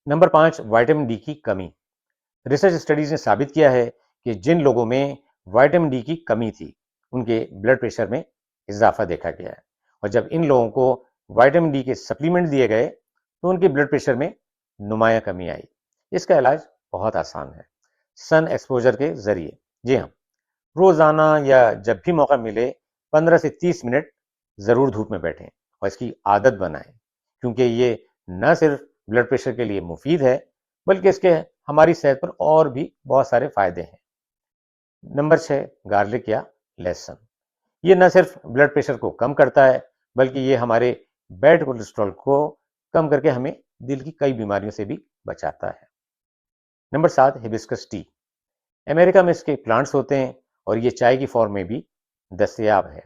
Number 5، vitamin D کی کمی۔ Research studies نے ثابت کیا ہے کہ جن لوگوں میں وائٹامن ڈی کی کمی تھی ان کے بلڈ پریشر میں اضافہ دیکھا گیا ہے، اور جب ان لوگوں کو وائٹامن ڈی کے سپلیمنٹ دیے گئے تو ان کے بلڈ پریشر میں نمایاں کمی آئی۔ اس کا علاج بہت آسان ہے، سن ایکسپوجر کے ذریعے۔ جی ہاں، روزانہ یا جب بھی موقع ملے 15 سے 30 منٹ ضرور دھوپ میں بیٹھیں اور اس کی عادت بنائیں، کیونکہ یہ نہ صرف بلڈ پریشر کے لیے مفید ہے بلکہ اس کے ہماری صحت پر اور بھی بہت سارے فائدے ہیں۔ نمبر 6، گارلک یا لہسن۔ یہ نہ صرف بلڈ پریشر کو کم کرتا ہے بلکہ یہ ہمارے بیڈ کولیسٹرول کو کم کر کے ہمیں دل کی کئی بیماریوں سے بھی بچاتا ہے۔ Number 7، hibiscus T. امریکہ میں اس کے پلانٹس ہوتے ہیں اور یہ چائے کی فارم میں بھی دستیاب ہے۔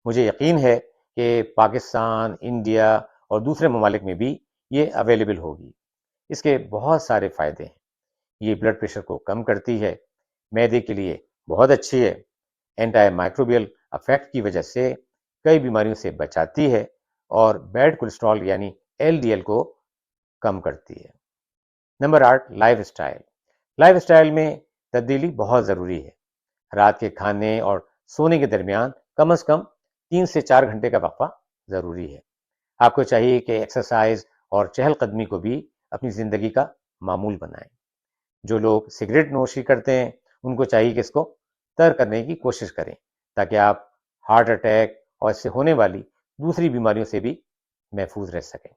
مجھے یقین ہے کہ پاکستان، انڈیا اور دوسرے ممالک میں بھی یہ اویلیبل ہوگی۔ اس کے بہت سارے فائدے ہیں۔ یہ بلڈ پریشر کو کم کرتی ہے، معدے کے لیے بہت اچھی ہے، اینٹی مائکروبیل افیکٹ کی وجہ سے کئی بیماریوں سے بچاتی ہے اور بیڈ کولیسٹرول یعنی LDL کو کم کرتی ہے۔ Number 8، life style. Life style میں تبدیلی بہت ضروری ہے۔ رات کے کھانے اور سونے کے درمیان کم از کم 3 سے 4 گھنٹے کا وقفہ ضروری ہے۔ آپ کو چاہیے کہ ایکسرسائز اور چہل قدمی کو بھی اپنی زندگی کا معمول بنائیں۔ جو لوگ سگریٹ نوشی کرتے ہیں ان کو چاہیے کہ اس کو ترک کرنے کی کوشش کریں تاکہ آپ ہارٹ اٹیک اور اس سے ہونے والی دوسری بیماریوں سے بھی محفوظ رہ سکیں۔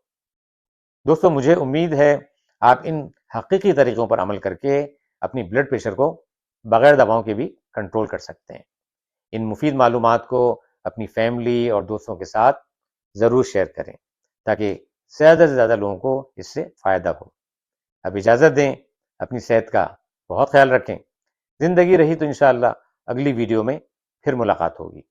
دوستو، مجھے امید ہے آپ ان حقیقی طریقوں پر عمل کر کے اپنی بلڈ پریشر کو بغیر دواؤں کے بھی کنٹرول کر سکتے ہیں۔ ان مفید معلومات کو اپنی فیملی اور دوستوں کے ساتھ ضرور شیئر کریں تاکہ زیادہ سے زیادہ لوگوں کو اس سے فائدہ ہو۔ اب اجازت دیں، اپنی صحت کا بہت خیال رکھیں۔ زندگی رہی تو انشاءاللہ اگلی ویڈیو میں پھر ملاقات ہوگی۔